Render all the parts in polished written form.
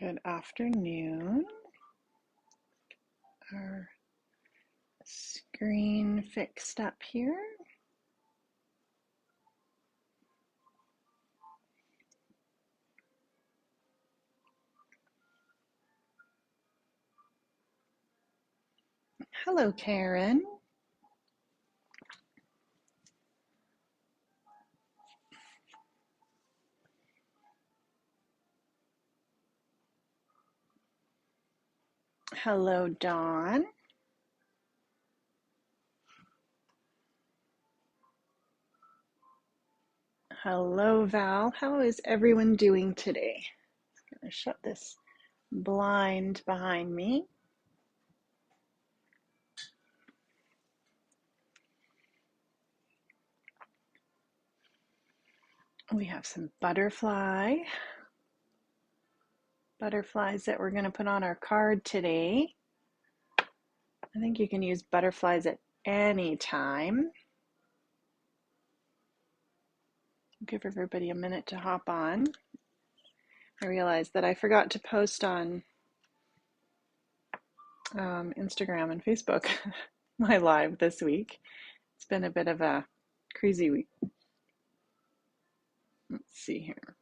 Good afternoon. Our screen fixed up here. Hello, Karen. Hello, Dawn. Hello, Val. How is everyone doing today? I'm going to shut this blind behind me. We have some butterflies that we're going to put on our card today. I think you can use butterflies at any time. Give everybody a minute to hop on. I realized that I forgot to post on Instagram and Facebook my live this week. It's been a bit of a crazy week. Let's see here.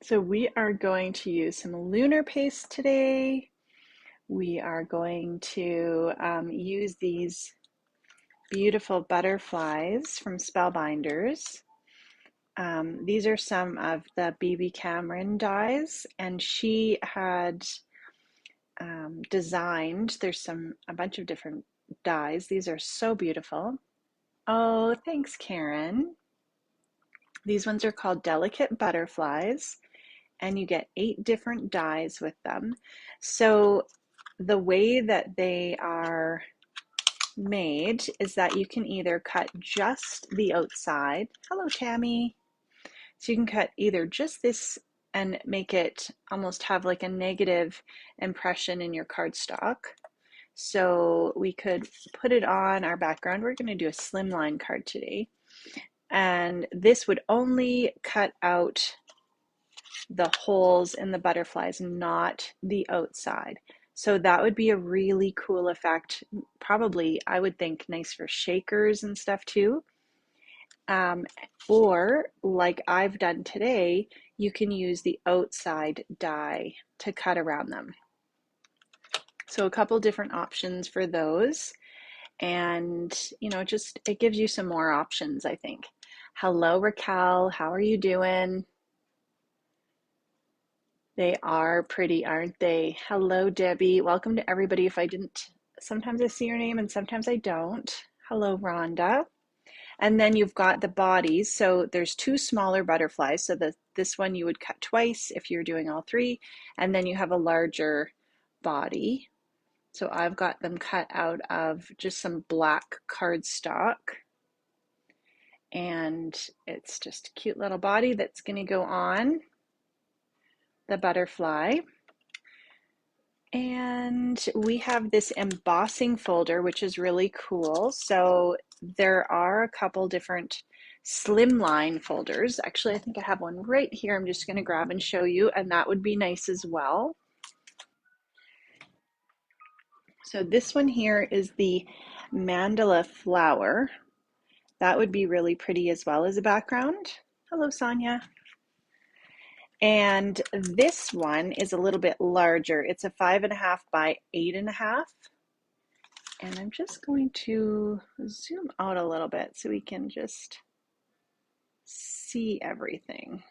So we are going to use some lunar paste today. We are going to use these beautiful butterflies from Spellbinders. These are some of the BB Cameron dies, and she had designed, there's a bunch of different dies. These are so beautiful. Oh, thanks, Karen. These ones are called Delicate Butterflies, and you get 8 different dies with them. So the way that they are made is that you can either cut just the outside. Hello, Tammy. So you can cut either just this and make it almost have like a negative impression in your cardstock. So we could put it on our background. We're going to do a slimline card today. And this would only cut out the holes in the butterflies, not the outside. So that would be a really cool effect. Probably, I would think, nice for shakers and stuff too. Or like I've done today, you can use the outside die to cut around them. So a couple different options for those. And, just it gives you some more options, I think. Hello, Raquel. How are you doing? They are pretty, aren't they? Hello, Debbie. Welcome to everybody. Sometimes I see your name and sometimes I don't. Hello, Rhonda. And then you've got the bodies. So there's 2 smaller butterflies. So this one you would cut twice if you're doing all 3. And then you have a larger body. So I've got them cut out of just some black cardstock. And it's just a cute little body that's going to go on the butterfly. And we have this embossing folder, which is really cool. So there are a couple different slimline folders. Actually, I think I have one right here. I'm just going to grab and show you, and that would be nice as well. So this one here is the mandala flower. That would be really pretty as well as a background. Hello, Sonia. And this one is a little bit larger. It's a 5.5 by 8.5. And I'm just going to zoom out a little bit so we can just see everything.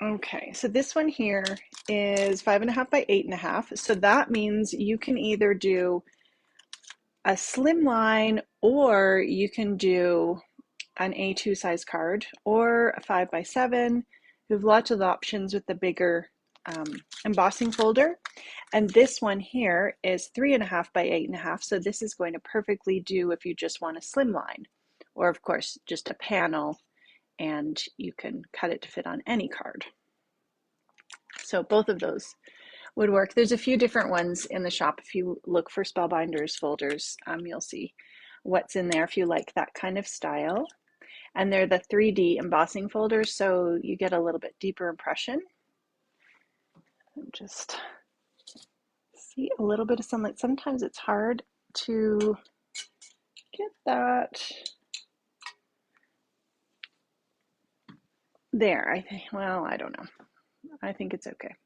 Okay, so this one here is 5.5 by 8.5. So that means you can either do a slim line, or you can do an A2 size card, or a 5 by 7. We have lots of options with the bigger embossing folder. And this one here is 3.5 by 8.5. So this is going to perfectly do if you just want a slim line, or of course just a panel, and you can cut it to fit on any card. So both of those would work. There's a few different ones in the shop. If you look for Spellbinders folders, you'll see what's in there if you like that kind of style. And they're the 3D embossing folders, so you get a little bit deeper impression. Just see a little bit of sunlight. Sometimes it's hard to get that. There, I think, well, I don't know. I think it's okay.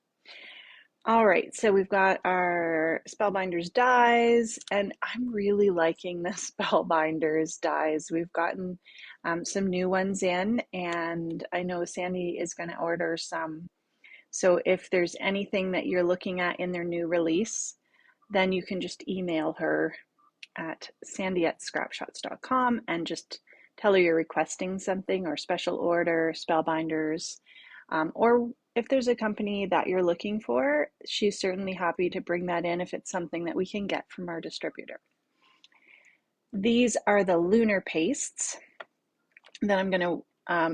All right, so we've got our Spellbinders dies, and I'm really liking the Spellbinders dies. We've gotten some new ones in, and I know Sandy is going to order some. So if there's anything that you're looking at in their new release, then you can just email her at sandy@scrapshotz.com and just tell her you're requesting something or special order, Spellbinders, or if there's a company that you're looking for, she's certainly happy to bring that in if it's something that we can get from our distributor. These are the Lunar pastes that I'm going to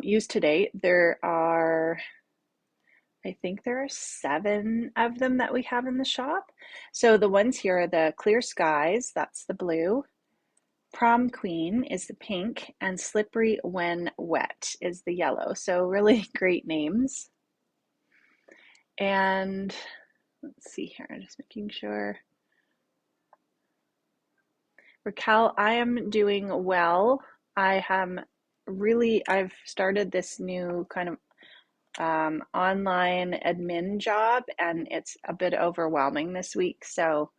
use today. I think there are 7 of them that we have in the shop. So the ones here are the Clear Skies, that's the blue. Prom Queen is the pink, and Slippery When Wet is the yellow. So really great names. And let's see here, I'm just making sure. Raquel, I am doing well. I've started this new kind of online admin job, and it's a bit overwhelming this week, so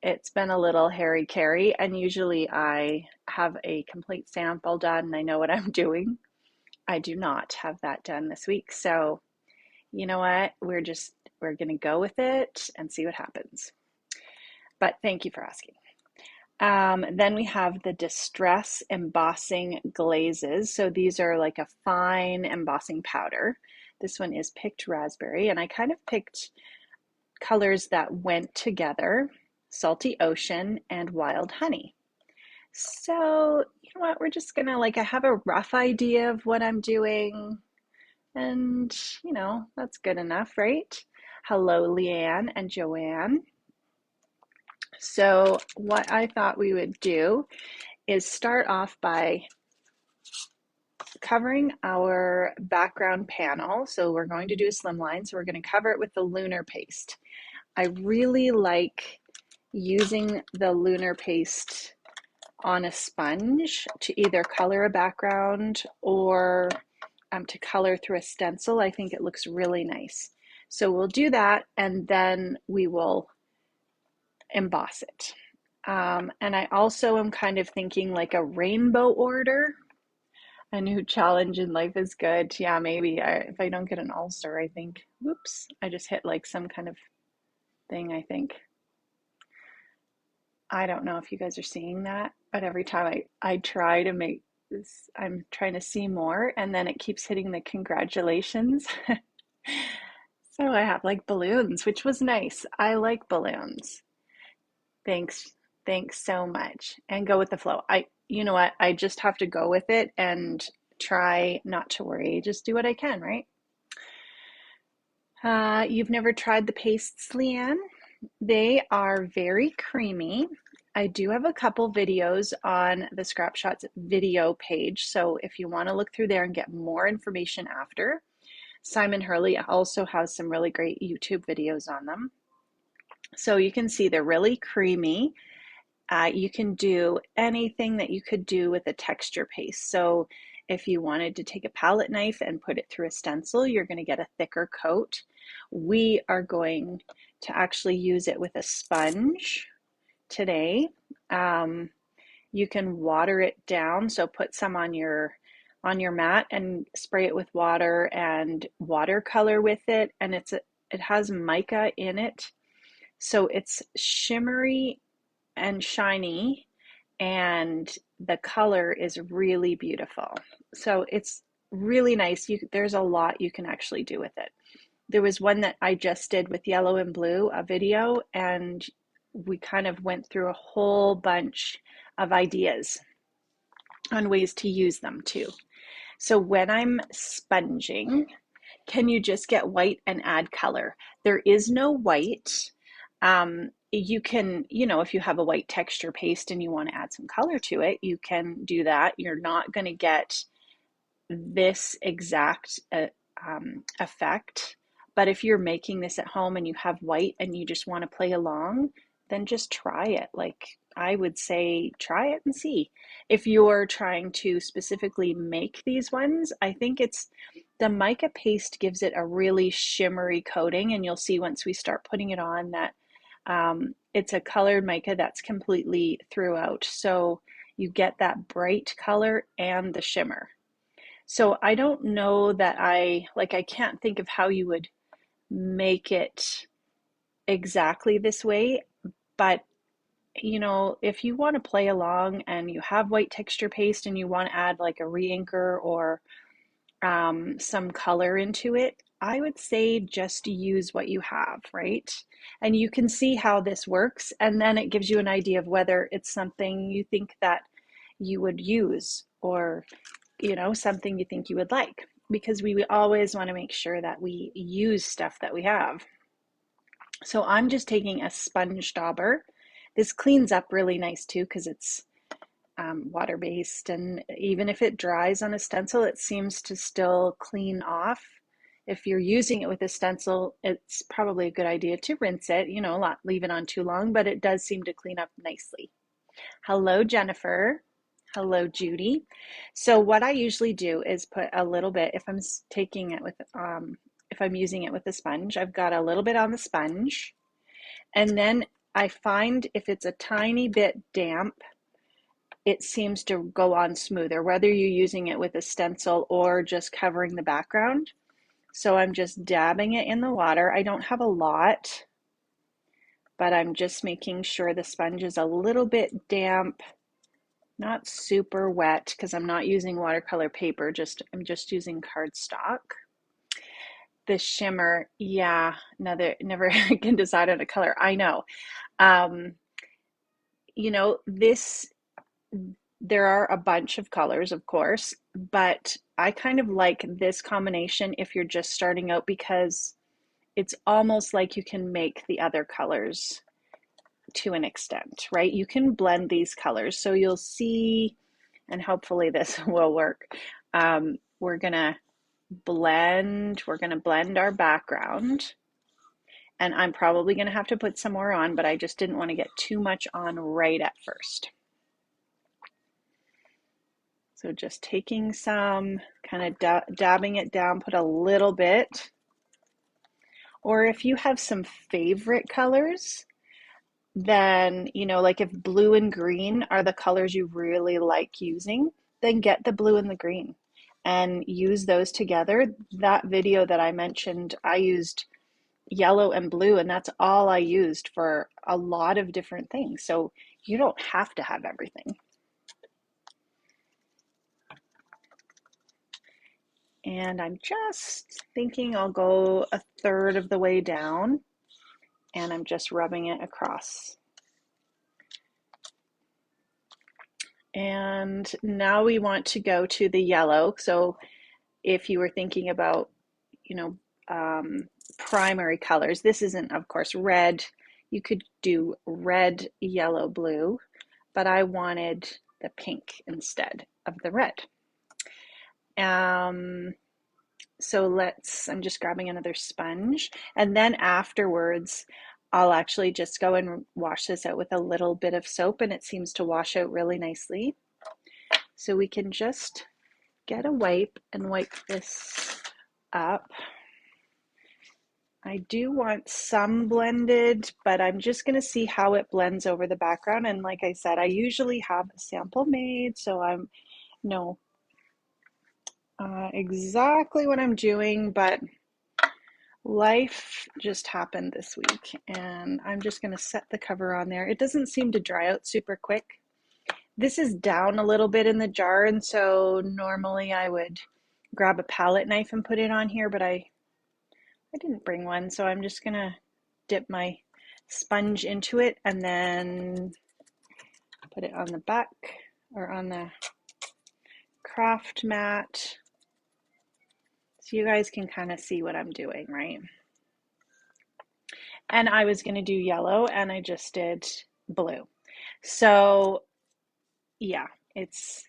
it's been a little hairy-carry, and usually I have a complete sample done and I know what I'm doing. I do not have that done this week, so you know what, we're gonna go with it and see what happens. But thank you for asking. Then we have the Distress Embossing Glazes. So these are like a fine embossing powder. This one is picked raspberry, and I kind of picked colors that went together, Salty Ocean and Wild Honey. So, you know what, we're just gonna I have a rough idea of what I'm doing, and that's good enough, right? Hello, Leanne and Joanne. So what I thought we would do is start off by covering our background panel. So we're going to do a slimline, so we're going to cover it with the Lunar paste. I really like using the Lunar paste on a sponge to either color a background or to color through a stencil. I think it looks really nice. So we'll do that, and then we will emboss it. And I also am kind of thinking like a rainbow order. A new challenge in life is good. Yeah, maybe if I don't get an ulcer, I think, whoops, I just hit like some kind of thing, I think. I don't know if you guys are seeing that, but every time I try to make this, I'm trying to see more, and then it keeps hitting the congratulations. So I have like balloons, which was nice. I like balloons. Thanks. Thanks so much. And go with the flow. You know what? I just have to go with it and try not to worry. Just do what I can, right? You've never tried the pastes, Leanne? They are very creamy. I do have a couple videos on the Scrap Shotz video page, so if you want to look through there and get more information after, Simon Hurley also has some really great YouTube videos on them. So you can see they're really creamy. You can do anything that you could do with a texture paste. So if you wanted to take a palette knife and put it through a stencil, you're going to get a thicker coat. We are going to actually use it with a sponge today. You can water it down, so put some on your mat and spray it with water and watercolor with it, and it has mica in it, so it's shimmery and shiny, and the color is really beautiful. So it's really nice. There's a lot you can actually do with it. There was one that I just did with yellow and blue, a video, and we kind of went through a whole bunch of ideas on ways to use them too. So when I'm sponging, can you just get white and add color? There is no white. you can, if you have a white texture paste and you want to add some color to it, you can do that. You're not going to get this exact effect. But if you're making this at home and you have white and you just want to play along, then just try it. Like I would say, try it and see. If you're trying to specifically make these ones, I think it's the mica paste gives it a really shimmery coating, and you'll see once we start putting it on that it's a colored mica that's completely throughout. So you get that bright color and the shimmer. So I don't know that I can't think of how you would make it exactly this way, but if you want to play along and you have white texture paste and you want to add like a re-inker or some color into it, I would say just use what you have, right? And you can see how this works, and then it gives you an idea of whether it's something you think that you would use, or something you think you would like, because we always want to make sure that we use stuff that we have. So I'm just taking a sponge dauber. This cleans up really nice too because it's water-based, and even if it dries on a stencil, it seems to still clean off. If you're using it with a stencil, it's probably a good idea to rinse it, not leave it on too long, but it does seem to clean up nicely. Hello, Jennifer. Hello, Judy. So what I usually do is put a little bit, if I'm taking it with, if I'm using it with a sponge, I've got a little bit on the sponge, and then I find if it's a tiny bit damp, it seems to go on smoother, whether you're using it with a stencil or just covering the background. So I'm just dabbing it in the water. I don't have a lot, but I'm just making sure the sponge is a little bit damp, not super wet, because I'm not using watercolor paper, I'm just using cardstock. The shimmer, yeah, never can decide on a color. I know. There are a bunch of colors, of course, but I kind of like this combination if you're just starting out, because it's almost like you can make the other colors to an extent, right? You can blend these colors. So you'll see, and hopefully this will work. We're gonna blend our background, and I'm probably gonna have to put some more on, but I just didn't want to get too much on right at first. So just taking some, kind of dabbing it down, put a little bit. Or if you have some favorite colors, then, like if blue and green are the colors you really like using, then get the blue and the green and use those together. That video that I mentioned, I used yellow and blue, and that's all I used for a lot of different things. So you don't have to have everything. And I'm just thinking I'll go a third of the way down, and I'm just rubbing it across. And now we want to go to the yellow. So if you were thinking about, primary colors, this isn't, of course, red. You could do red, yellow, blue, but I wanted the pink instead of the red. So I'm just grabbing another sponge, and then afterwards, I'll actually just go and wash this out with a little bit of soap, and it seems to wash out really nicely. So we can just get a wipe and wipe this up. I do want some blended, but I'm just going to see how it blends over the background. And like I said, I usually have a sample made, so I know exactly what I'm doing, but life just happened this week, and I'm just going to set the cover on there. It doesn't seem to dry out super quick. This is down a little bit in the jar, and so normally I would grab a palette knife and put it on here, but I didn't bring one, so I'm just going to dip my sponge into it and then put it on the back or on the craft mat, so you guys can kind of see what I'm doing, right? And I was going to do yellow and I just did blue. So yeah, it's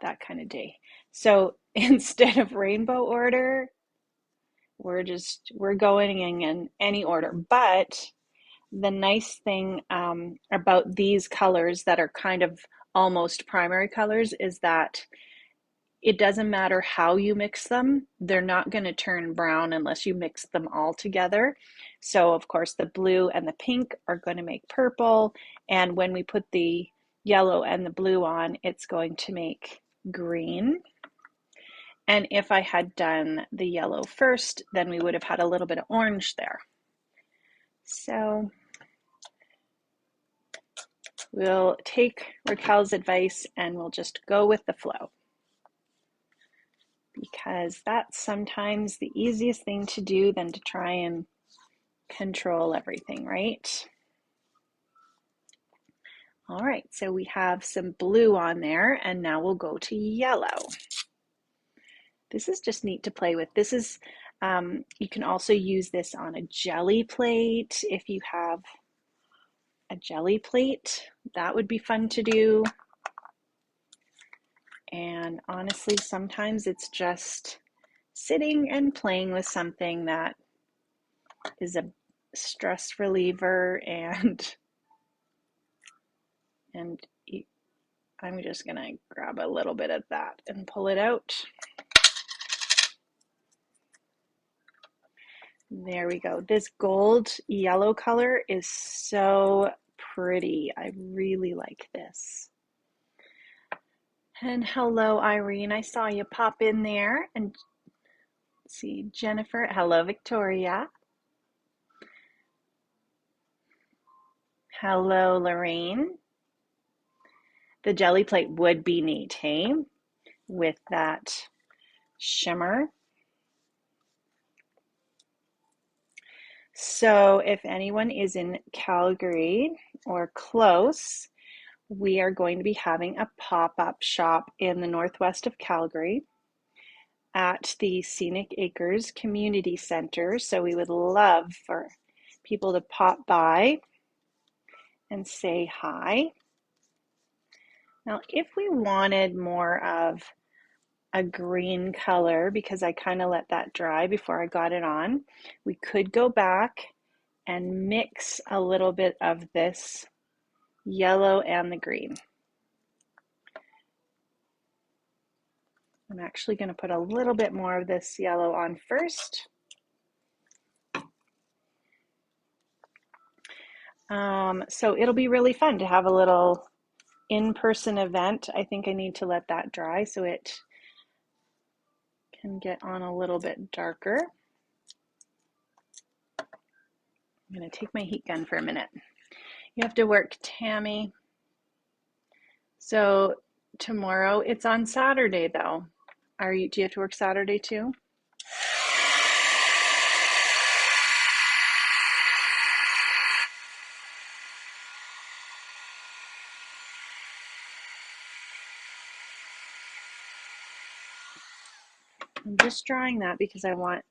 that kind of day. So instead of rainbow order, we're going in any order. But the nice thing about these colors that are kind of almost primary colors is that it doesn't matter how you mix them, they're not going to turn brown unless you mix them all together. So of course the blue and the pink are going to make purple, and when we put the yellow and the blue on, it's going to make green. And if I had done the yellow first, then we would have had a little bit of orange there. So we'll take Raquel's advice and we'll just go with the flow, because that's sometimes the easiest thing to do than to try and control everything, right? All right, so we have some blue on there, and now we'll go to yellow. This is just neat to play with. This is, you can also use this on a jelly plate. If you have a jelly plate, that would be fun to do. And honestly, sometimes it's just sitting and playing with something that is a stress reliever, and I'm just gonna grab a little bit of that and pull it out. There we go. This gold yellow color is so pretty. I really like this. And hello, Irene. I saw you pop in there. And let's see, Jennifer. Hello, Victoria. Hello, Lorraine. The jelly plate would be neat, hey? With that shimmer. So if anyone is in Calgary or close, we are going to be having a pop-up shop in the northwest of Calgary at the Scenic Acres Community Center. So we would love for people to pop by and say hi. Now, if we wanted more of a green color, because I kind of let that dry before I got it on, we could go back and mix a little bit of this yellow and the green. I'm actually going to put a little bit more of this yellow on first. So it'll be really fun to have a little in-person event. I think I need to let that dry so it can get on a little bit darker. I'm going to take my heat gun for a minute. You have to work, Tammy. So tomorrow, it's on Saturday though. Do you have to work Saturday too? I'm just drawing that because I want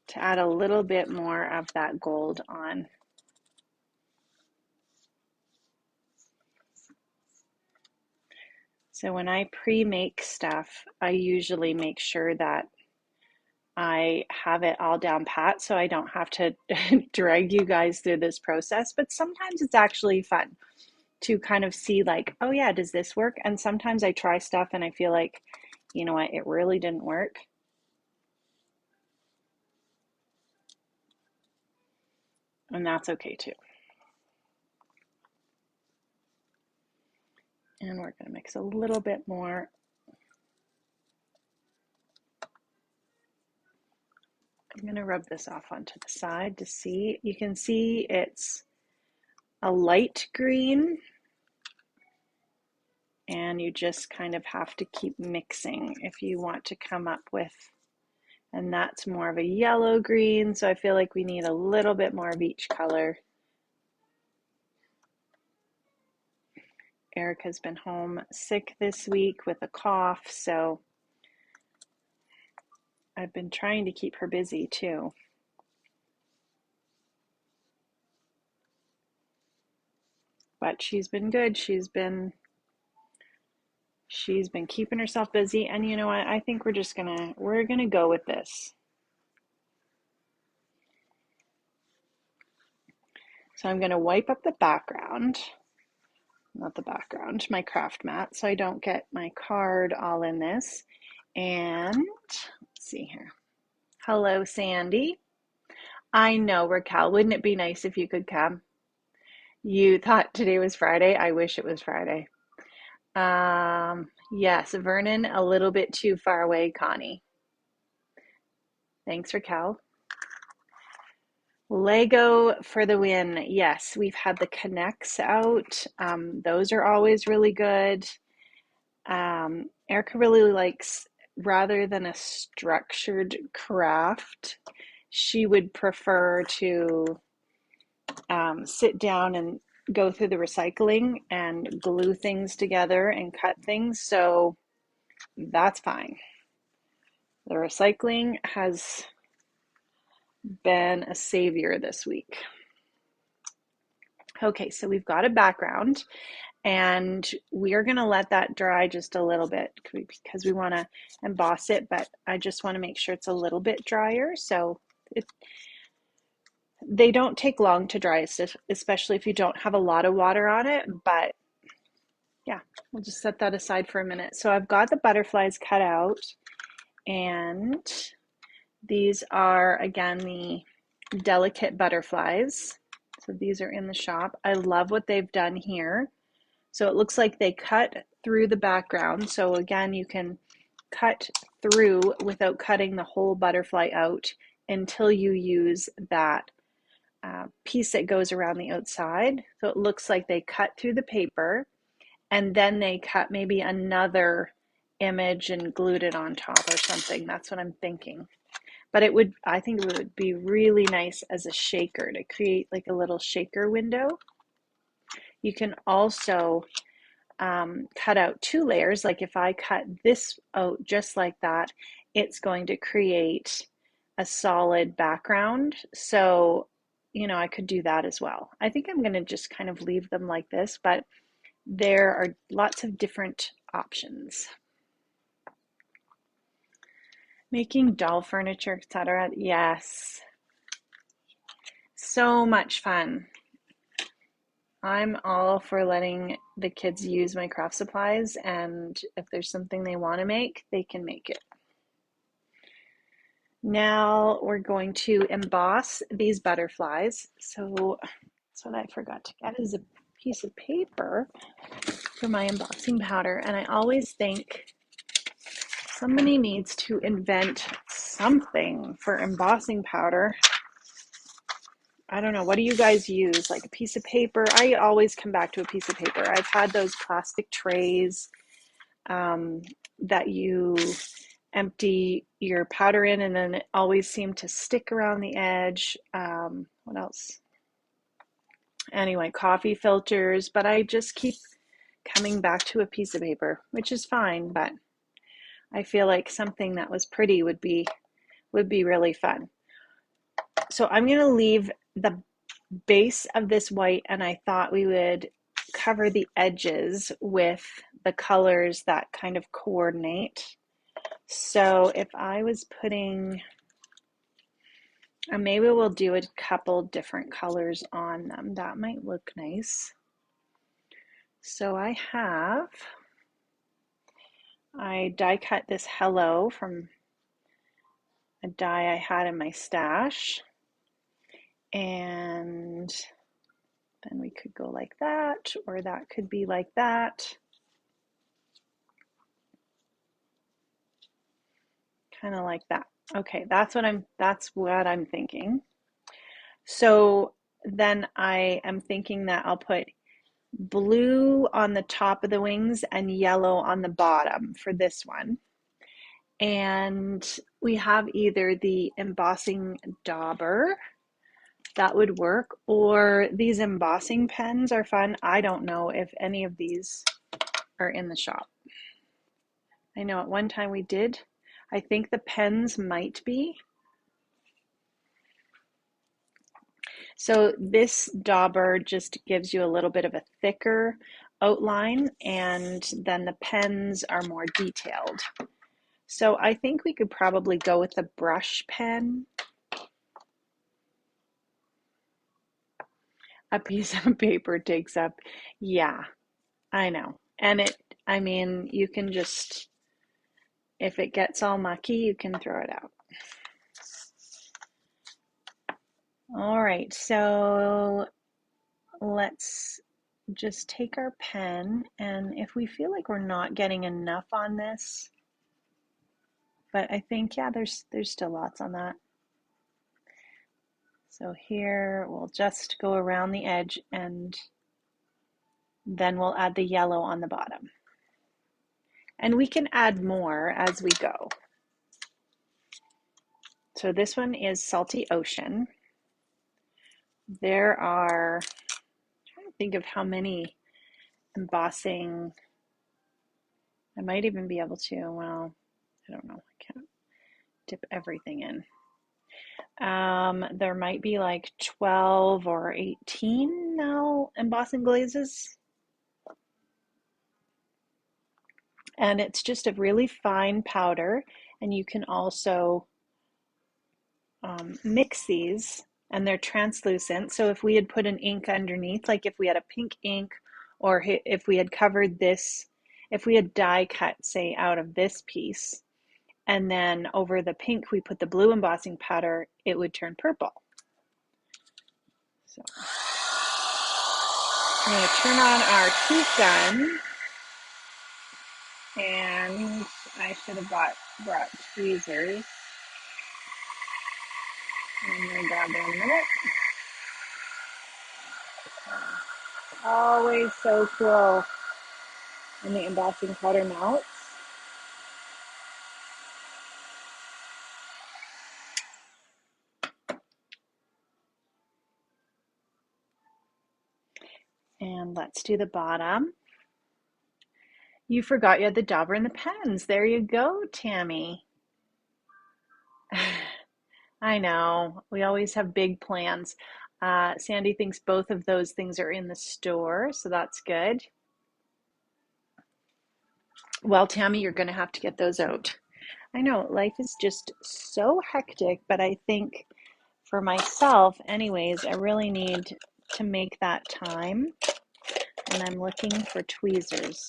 to add a little bit more of that gold on. So when I pre-make stuff, I usually make sure that I have it all down pat so I don't have to drag you guys through this process. But sometimes it's actually fun to kind of see like, oh yeah, does this work? And sometimes I try stuff and I feel like, you know what, it really didn't work. And that's okay too. And we're going to mix a little bit more. I'm going to rub this off onto the side to see. You can see it's a light green, and you just kind of have to keep mixing if you want to come up with, and that's more of a yellow green, so I feel like we need a little bit more of each color. Erica's been home sick this week with a cough, so I've been trying to keep her busy too. but she's been good. She's been keeping herself busy, and you know what? I think we're gonna go with this. So I'm gonna wipe up the background, not the background, my craft mat, so I don't get my card all in this. And let's see here. Hello, Sandy. I know, Raquel. Wouldn't it be nice if you could come? You thought today was Friday. I wish it was Friday. Yes, Vernon, a little bit too far away, Connie. Thanks, Raquel. Lego for the win. Yes, we've had the Connects out. Those are always really good. Erica really likes, rather than a structured craft, she would prefer to sit down and go through the recycling and glue things together and cut things. So that's fine. The recycling has been a savior this week. Okay, so we've got a background and we are going to let that dry just a little bit because we want to emboss it, but I just want to make sure it's a little bit drier. So they don't take long to dry, especially if you don't have a lot of water on it, but yeah, we'll just set that aside for a minute. So I've got the butterflies cut out, and these are, again, the delicate butterflies. So these are in the shop. I love what they've done here. So it looks like they cut through the background. So again, you can cut through without cutting the whole butterfly out until you use that piece that goes around the outside. So it looks like they cut through the paper and then they cut maybe another image and glued it on top or something. That's what I'm thinking. But I think it would be really nice as a shaker to create like a little shaker window. You can also cut out 2 layers. Like if I cut this out just like that, it's going to create a solid background. So, I could do that as well. I think I'm going to just kind of leave them like this, but there are lots of different options. Making doll furniture, etc. Yes. So much fun. I'm all for letting the kids use my craft supplies, and if there's something they want to make, they can make it. Now we're going to emboss these butterflies. So that's what I forgot to get is a piece of paper for my embossing powder, and I always think somebody needs to invent something for embossing powder. I don't know. What do you guys use? Like a piece of paper? I always come back to a piece of paper. I've had those plastic trays that you empty your powder in, and then it always seemed to stick around the edge. What else? Anyway, coffee filters, but I just keep coming back to a piece of paper, which is fine, but I feel like something that was pretty would be really fun. So I'm going to leave the base of this white, and I thought we would cover the edges with the colors that kind of coordinate. So if I was putting, maybe we'll do a couple different colors on them. That might look nice. So I die cut this hello from a die I had in my stash. And then we could go like that, or that could be like that. Kind of like that. Okay, that's what I'm thinking. So then I am thinking that I'll put blue on the top of the wings and yellow on the bottom for this one. And we have either the embossing dauber, that would work, or these embossing pens are fun. I don't know if any of these are in the shop. I know at one time we did. I think the pens might be. So this dauber just gives you a little bit of a thicker outline, and then the pens are more detailed. So I think we could probably go with a brush pen. A piece of paper takes up, yeah, I know. And I mean, you can just, if it gets all mucky, you can throw it out. All right, so let's just take our pen, and if we feel like we're not getting enough on this, but I think, yeah, there's still lots on that. So here we'll just go around the edge, and then we'll add the yellow on the bottom. And we can add more as we go. So this one is Salty Ocean. There are, I'm trying to think of how many embossing, I might even be able to, well, I don't know, I can't dip everything in. There might be like 12 or 18 now embossing glazes. And it's just a really fine powder, and you can also mix these, and they're translucent. So if we had put an ink underneath, like if we had a pink ink, or if we had covered this, if we had die cut, say, out of this piece, and then over the pink we put the blue embossing powder, it would turn purple. So I'm going to turn on our heat gun, and I should have brought tweezers. I'm going to grab them in a minute. Always so cool when the embossing powder melts. And let's do the bottom. You forgot you had the dauber and the pens. There you go, Tammy. I know, we always have big plans. Sandy thinks both of those things are in the store, so that's good. Well, Tammy, you're going to have to get those out. I know, life is just so hectic, but I think for myself, anyways, I really need to make that time, and I'm looking for tweezers.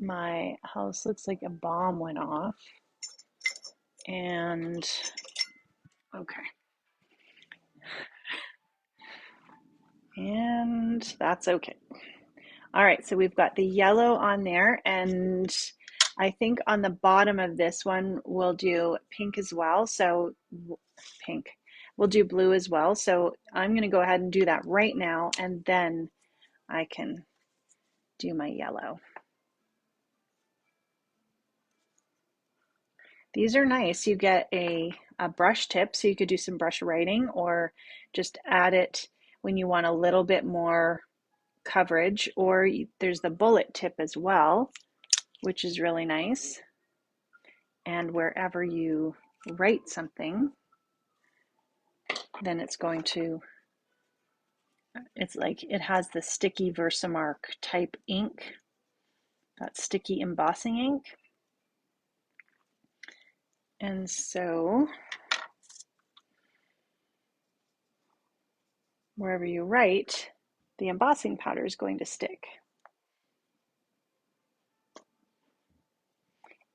My house looks like a bomb went off, and okay. And that's okay. All right, so we've got the yellow on there, and I think on the bottom of this one we'll do pink as well. So pink. We'll do blue as well. So I'm going to go ahead and do that right now, and then I can do my yellow. These are nice. You get a brush tip, so you could do some brush writing, or just add it when you want a little bit more coverage, or there's the bullet tip as well, which is really nice. And wherever you write something, then it's going to, it's like it has the sticky Versamark type ink, that sticky embossing ink. And so wherever you write, the embossing powder is going to stick.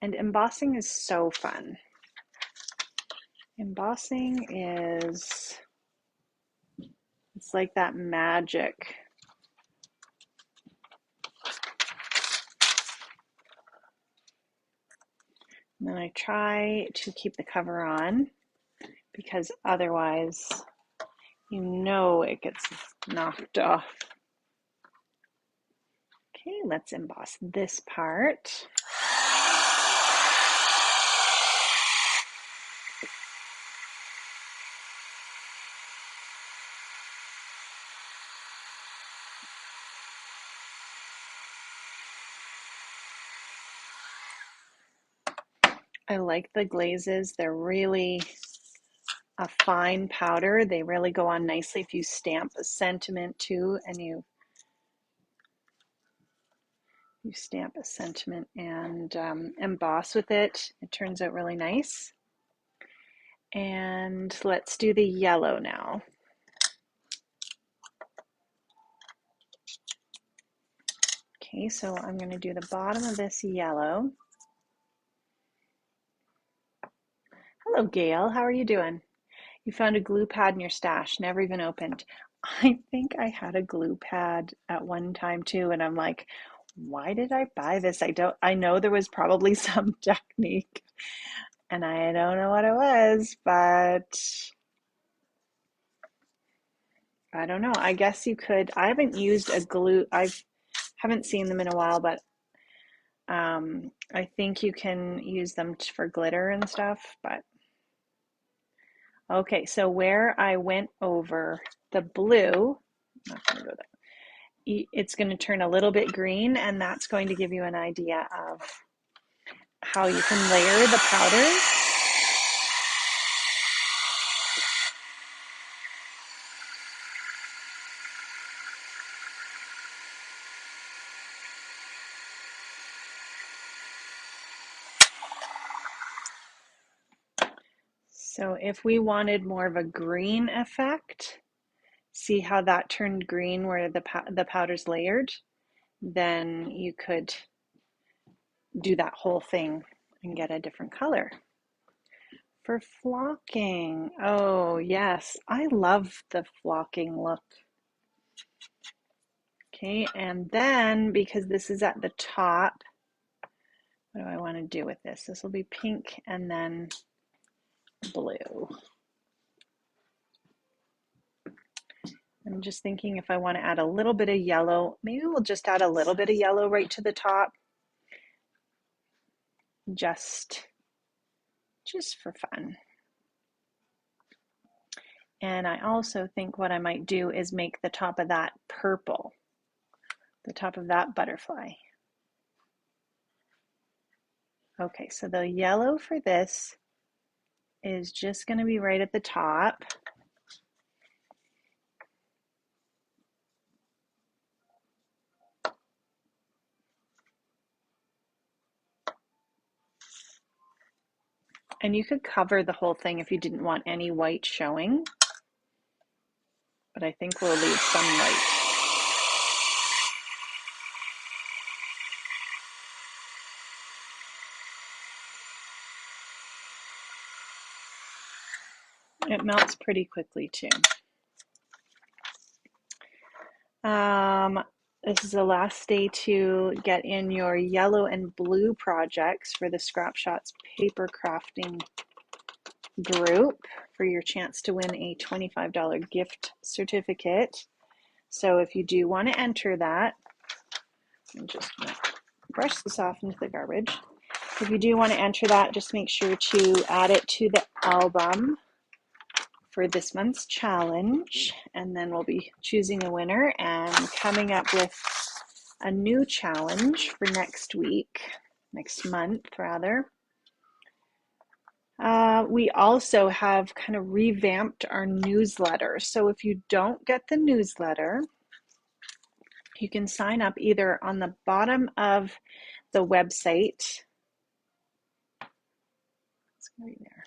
And embossing is so fun. Embossing is, it's like that magic. And then I try to keep the cover on, because otherwise, you know, it gets knocked off. Okay, let's emboss this part. I like the glazes. They're really a fine powder. They really go on nicely if you stamp a sentiment too, and you stamp a sentiment and emboss with it. It turns out really nice. And let's do the yellow now. Okay, so I'm going to do the bottom of this yellow. Hello, Gail. How are you doing? You found a glue pad in your stash, never even opened. I think I had a glue pad at one time too, and I'm like, why did I buy this? I know there was probably some technique, and I don't know what it was, but I don't know. I guess you could. I haven't used a glue. I haven't seen them in a while, but I think you can use them for glitter and stuff. But okay, so where I went over the blue, I'm not going to go there. It's going to turn a little bit green, and that's going to give you an idea of how you can layer the powder. So if we wanted more of a green effect, see how that turned green where the powder's layered, then you could do that whole thing and get a different color. For flocking, oh yes, I love the flocking look. Okay, and then because this is at the top, what do I want to do with this? This will be pink and then blue. I'm just thinking if I want to add a little bit of yellow, maybe we'll just add a little bit of yellow right to the top, just for fun. And I also think what I might do is make the top of that purple, the top of that butterfly. Okay, so the yellow for this is just going to be right at the top. And you could cover the whole thing if you didn't want any white showing, but I think we'll leave some white. It melts pretty quickly too. This is the last day to get in your yellow and blue projects for the Scrap Shotz paper crafting group for your chance to win a $25 gift certificate. So if you do want to enter that, I'm just going to brush this off into the garbage. If you do want to enter that, just make sure to add it to the album for this month's challenge, and then we'll be choosing a winner and coming up with a new challenge for next month rather. We also have kind of revamped our newsletter. So if you don't get the newsletter, you can sign up either on the bottom of the website. It's going to be there.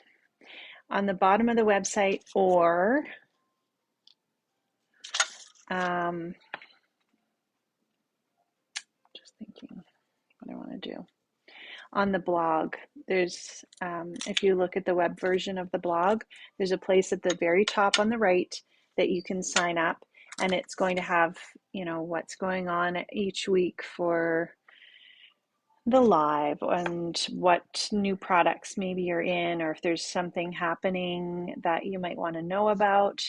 On the bottom of the website, or just thinking what I want to do. On the blog, there's, if you look at the web version of the blog, there's a place at the very top on the right that you can sign up, and it's going to have, you know, what's going on each week for the live and what new products maybe you're in, or if there's something happening that you might want to know about,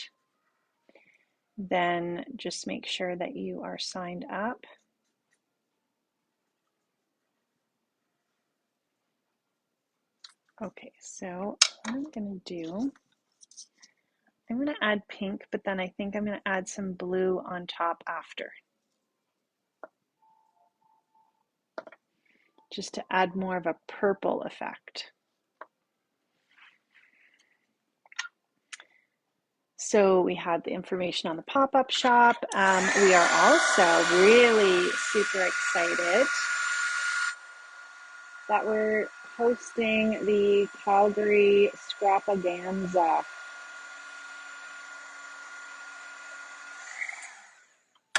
then just make sure that you are signed up. Okay, so what I'm going to do, I'm going to add pink, but then I think I'm going to add some blue on top after, just to add more of a purple effect. So we had the information on the pop-up shop. We are also really super excited that we're hosting the Calgary Scrapaganza.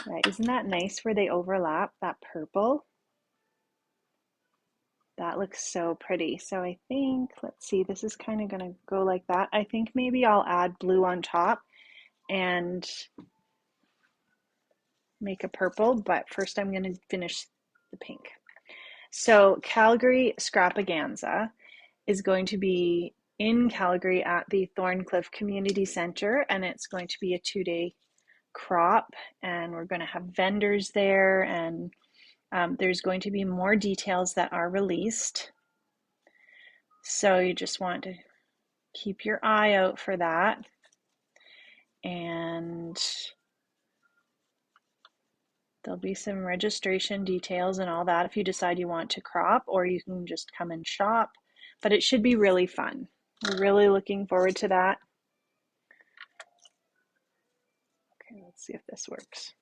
Right, isn't that nice where they overlap, that purple? That looks so pretty. So I think, let's see, this is kind of going to go like that. I think maybe I'll add blue on top and make a purple, but first I'm going to finish the pink. So Calgary Scrapaganza is going to be in Calgary at the Thorncliffe Community Center, and it's going to be a 2-day crop, and we're going to have vendors there, and there's going to be more details that are released. So you just want to keep your eye out for that. And there'll be some registration details and all that if you decide you want to crop, or you can just come and shop. But it should be really fun. We're really looking forward to that. Okay, let's see if this works.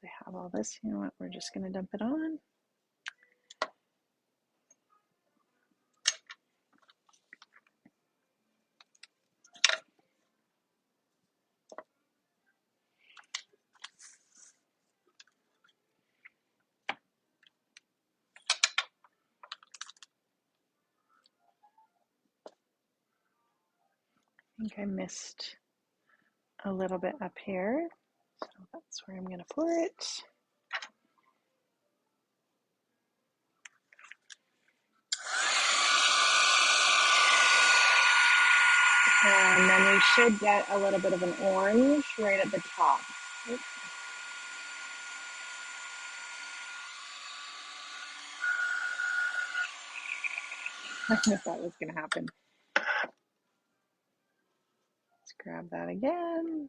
I have all this, you know what, we're just going to dump it on. I think I missed a little bit up here, so that's where I'm going to pour it. And then we should get a little bit of an orange right at the top. Oops. I knew that was going to happen. Let's grab that again.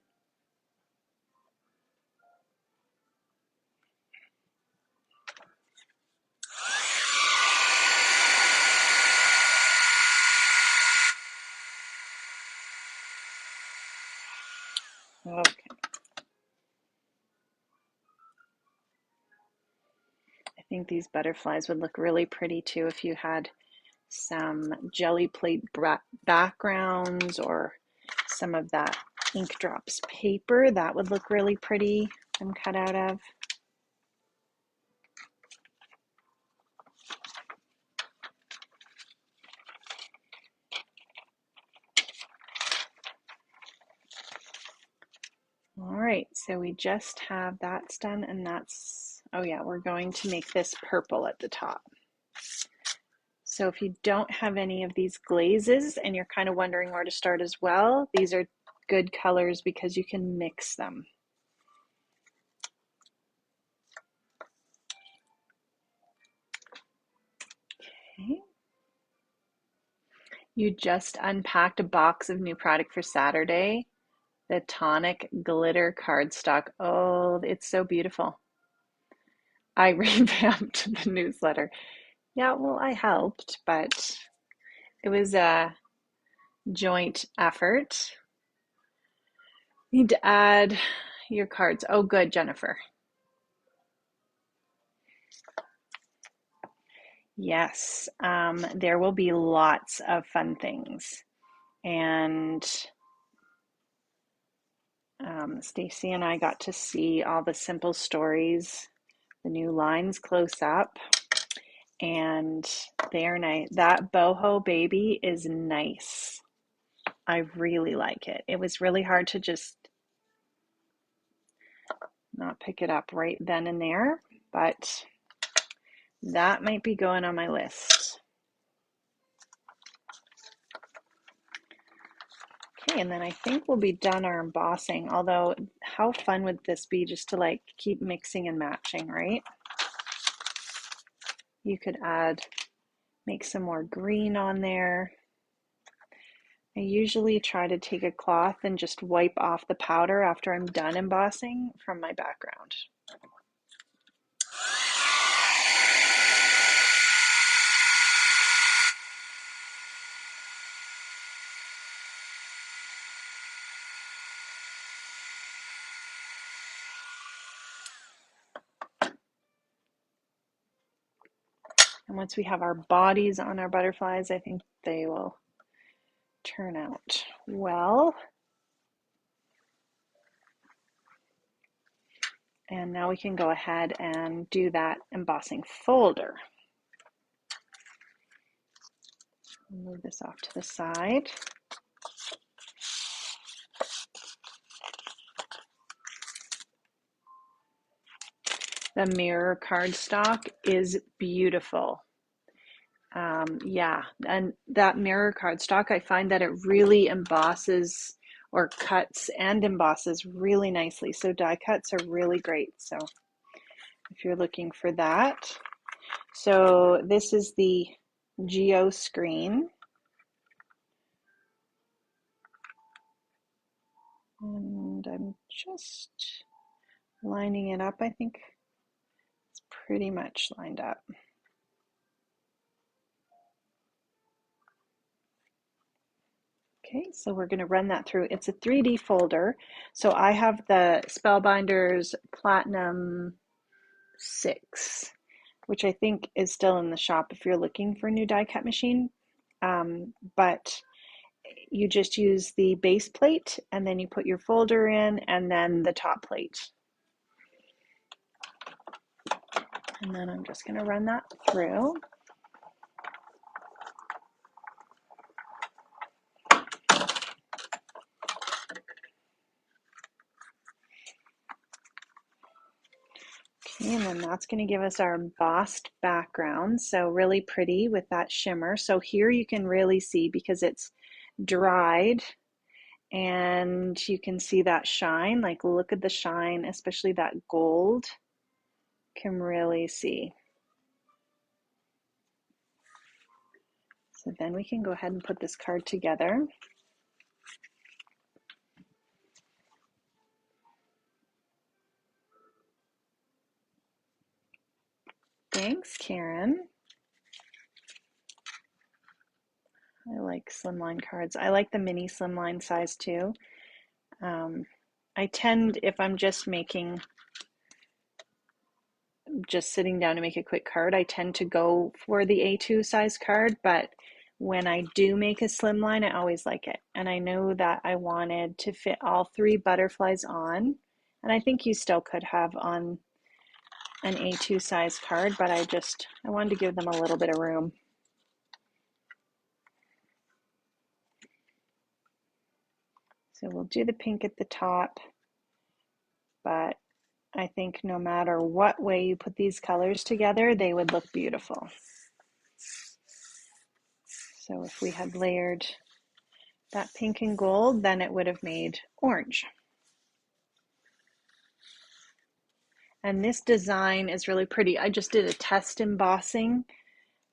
Okay. I think these butterflies would look really pretty too if you had some jelly plate backgrounds or some of that ink drops paper. That would look really pretty and cut out of. All right, so we just have that's done, and that's, oh yeah, we're going to make this purple at the top. So if you don't have any of these glazes and you're kind of wondering where to start as well, these are good colors because you can mix them. Okay. You just unpacked a box of new product for Saturday. The Tonic Glitter cardstock. Oh, it's so beautiful. I revamped the newsletter. Yeah, well, I helped, but it was a joint effort. Need to add your cards. Oh, good, Jennifer. Yes, there will be lots of fun things. And Stacy and I got to see all the simple stories, the new lines close up, and they are nice. That boho baby is nice. I really like it. It was really hard to just not pick it up right then and there, but that might be going on my list. Okay, and then I think we'll be done our embossing, although how fun would this be just to like keep mixing and matching, right? You could make some more green on there. I usually try to take a cloth and just wipe off the powder after I'm done embossing from my background. And once we have our bodies on our butterflies, I think they will turn out well. And now we can go ahead and do that embossing folder. Move this off to the side. The mirror cardstock is beautiful. Yeah, and that mirror cardstock, I find that it really embosses or cuts and embosses really nicely. So die cuts are really great. So if you're looking for that. So this is the Geo screen. And I'm just lining it up. I think it's pretty much lined up. Okay, so we're going to run that through. It's a 3D folder. So I have the Spellbinders Platinum 6, which I think is still in the shop if you're looking for a new die cut machine. But you just use the base plate and then you put your folder in and then the top plate. And then I'm just going to run that through. Okay, and then that's going to give us our embossed background. So really pretty with that shimmer. So here you can really see because it's dried and you can see that shine. Like look at the shine, especially that gold. Can really see. So then we can go ahead and put this card together. Thanks, Karen. I like slimline cards. I like the mini slimline size too. I tend, if I'm just sitting down to make a quick card, I tend to go for the A2 size card, but when I do make a slimline, I always like it. And I know that I wanted to fit all 3 butterflies on, and I think you still could have on an A2 size card, but I wanted to give them a little bit of room. So we'll do the pink at the top, but I think no matter what way you put these colors together, they would look beautiful. So if we had layered that pink and gold, then it would have made orange. And this design is really pretty. I just did a test embossing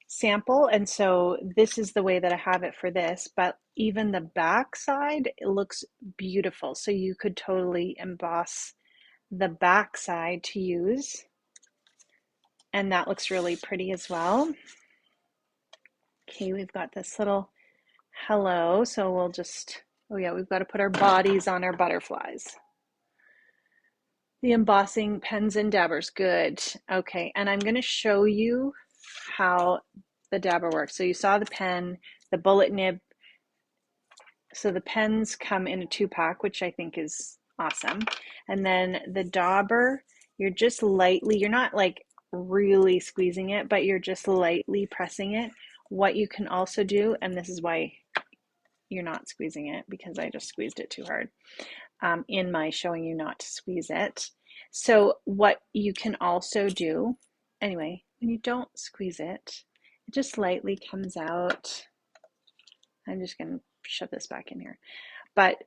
sample, and so this is the way that I have it for this, but even the back side, it looks beautiful. So you could totally emboss the back side to use, and that looks really pretty as well. Okay, we've got this little hello, so we'll just, oh yeah, we've got to put our bodies on our butterflies. The embossing pens and dabbers, good. Okay, and I'm going to show you how the dabber works. So you saw the pen, the bullet nib. So the pens come in a 2-pack, which I think is awesome. And then the dauber, you're just lightly, you're not like really squeezing it, but you're just lightly pressing it. What you can also do, and this is why you're not squeezing it, because I just squeezed it too hard in my showing you not to squeeze it. So what you can also do, anyway, when you don't squeeze it, it just lightly comes out. I'm just going to shove this back in here. But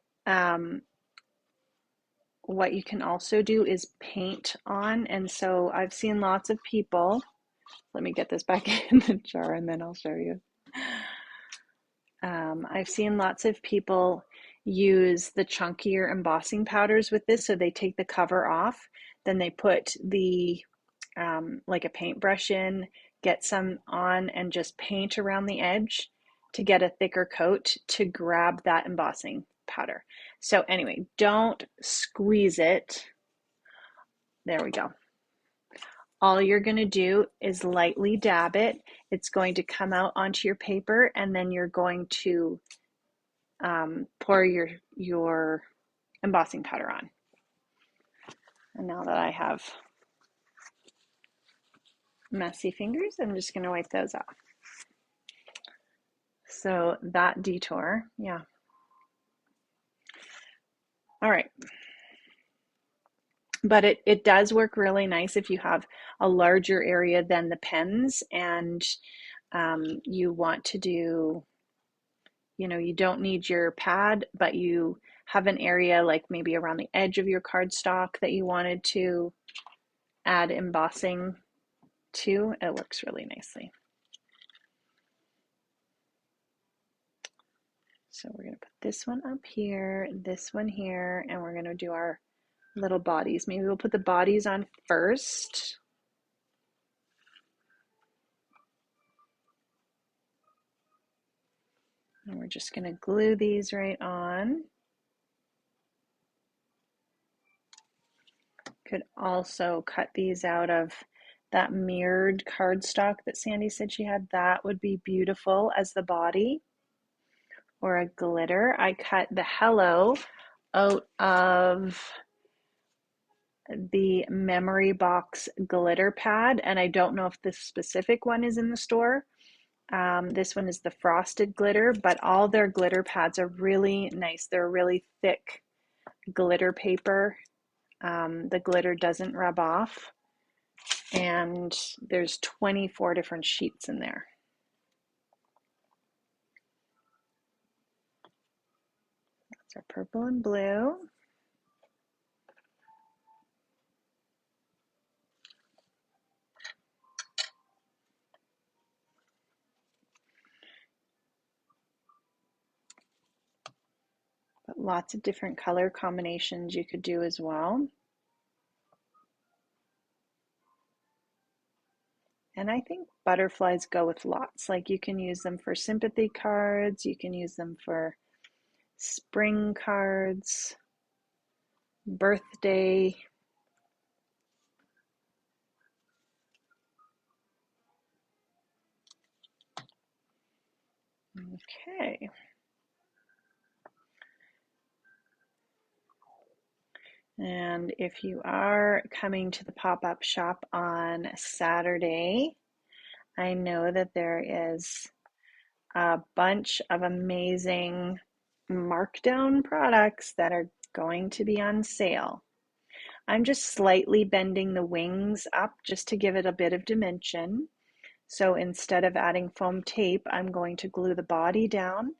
what you can also do is paint on. And so I've seen lots of people, let me get this back in the jar and then I'll show you. I've seen lots of people use the chunkier embossing powders with this. So they take the cover off, then they put the like a paintbrush in, get some on and just paint around the edge to get a thicker coat to grab that embossing powder. So anyway, don't squeeze it. There we go. all you're going to do is lightly dab it. It's going to come out onto your paper, and then you're going to pour your embossing powder on. And now that I have messy fingers, I'm just going to wipe those off. So that detour, yeah. All right. But it does work really nice if you have a larger area than the pens, and you want to do, you don't need your pad, but you have an area like maybe around the edge of your cardstock that you wanted to add embossing to. It works really nicely. So we're going to put this one up here, this one here, and we're going to do our little bodies. Maybe we'll put the bodies on first. And we're just going to glue these right on. Could also cut these out of that mirrored cardstock that Sandy said she had. That would be beautiful as the body, or a glitter. I cut the hello out of the memory box glitter pad, and I don't know if this specific one is in the store. This one is the frosted glitter, but all their glitter pads are really nice. They're really thick glitter paper. The glitter doesn't rub off, and there's 24 different sheets in there. That's our purple and blue. But lots of different color combinations you could do as well. And I think butterflies go with lots. Like you can use them for sympathy cards, you can use them for spring cards, birthday. Okay. And if you are coming to the pop-up shop on Saturday, I know that there is a bunch of amazing markdown products that are going to be on sale. I'm just slightly bending the wings up just to give it a bit of dimension. So instead of adding foam tape, I'm going to glue the body down,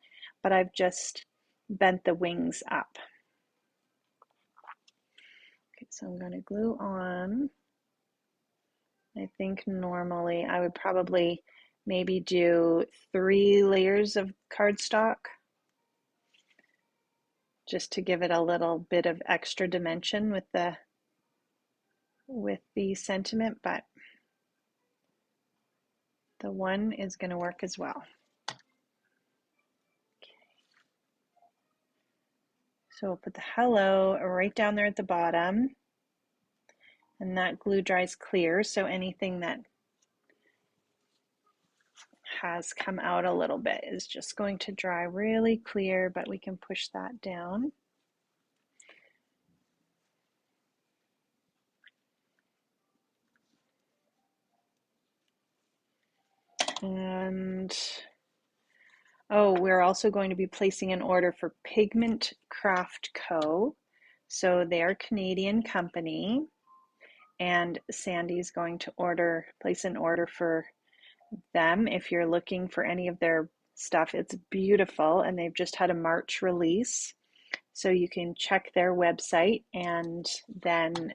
but I've just bent the wings up. Okay, so I'm going to glue on. I think normally I would probably maybe do 3 layers of cardstock just to give it a little bit of extra dimension with the sentiment, but the one is going to work as well. So we'll put the hello right down there at the bottom, and that glue dries clear, so anything that has come out a little bit is just going to dry really clear, but we can push that down. And oh, we're also going to be placing an order for Pigment Craft Co. So they're a Canadian company, and Sandy's going to place an order for them. If you're looking for any of their stuff, it's beautiful, and they've just had a March release. So you can check their website and then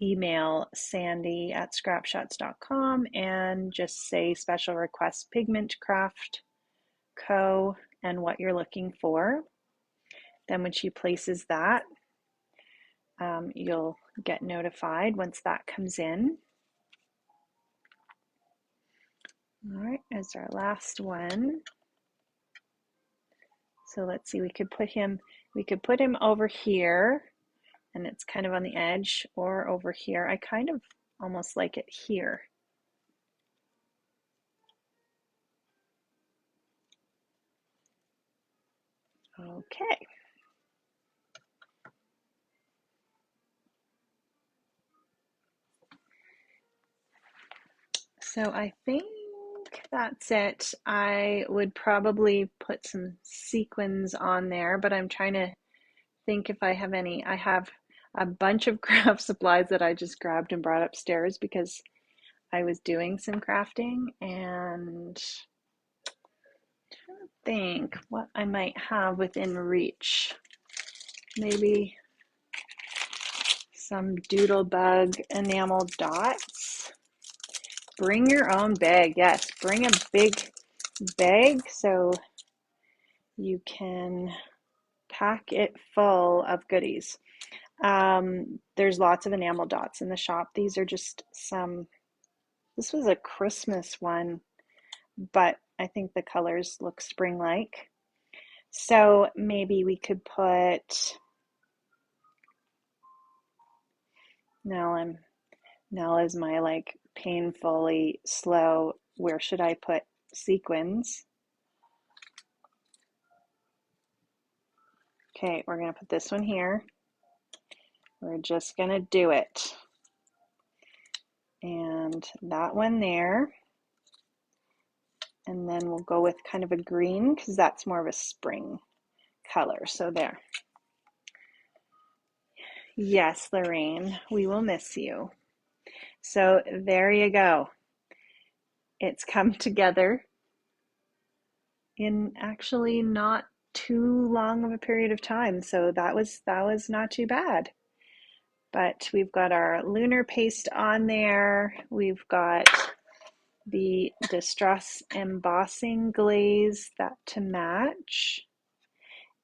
email Sandy at scrapshotz.com and just say special request Pigment Craft Co. and what you're looking for. Then when she places that, you'll get notified once that comes in. All right, as our last one. So let's see, we could put him over here, and it's kind of on the edge, or over here. I kind of almost like it here. Okay. So I think that's it. I would probably put some sequins on there, but I'm trying to think if I have any. I have a bunch of craft supplies that I just grabbed and brought upstairs because I was doing some crafting, and I think what I might have within reach. Maybe some doodlebug enamel dots. Bring your own bag. Yes, bring a big bag so you can pack it full of goodies. There's lots of enamel dots in the shop. These are just some, this was a Christmas one, but I think the colors look spring-like. So maybe we could put, now is my like painfully slow, where should I put sequins? Okay, we're gonna put this one here. We're just gonna do it. And that one there. And then we'll go with kind of a green because that's more of a spring color. So there. Yes, Lorraine, we will miss you. So there you go. It's come together in actually not too long of a period of time. So that was not too bad. But we've got our lunar paste on there. We've got the Distress embossing glaze that to match.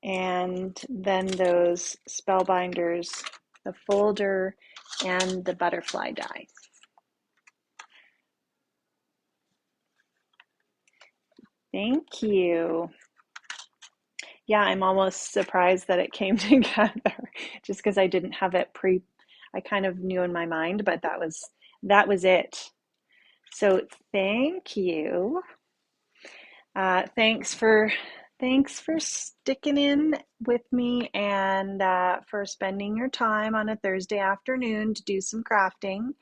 And then those Spellbinders, the folder and the butterfly die. Thank you. Yeah, I'm almost surprised that it came together just because I didn't have it I kind of knew in my mind, but that was it. So thank you. Thanks for sticking in with me and for spending your time on a Thursday afternoon to do some crafting.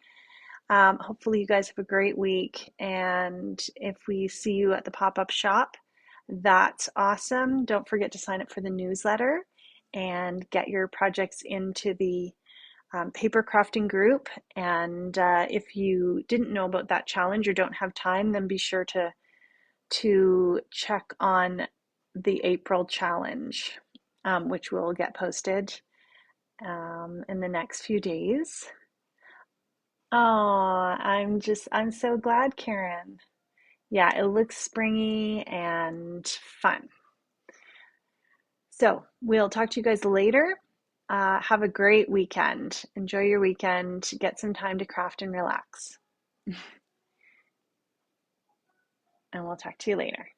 Hopefully you guys have a great week, and if we see you at the pop-up shop, that's awesome. Don't forget to sign up for the newsletter and get your projects into the paper crafting group. And if you didn't know about that challenge or don't have time, then be sure to check on the April challenge, which will get posted in the next few days. Oh, I'm so glad, Karen. Yeah, it looks springy and fun. So we'll talk to you guys later. Have a great weekend. Enjoy your weekend. Get some time to craft and relax. And we'll talk to you later.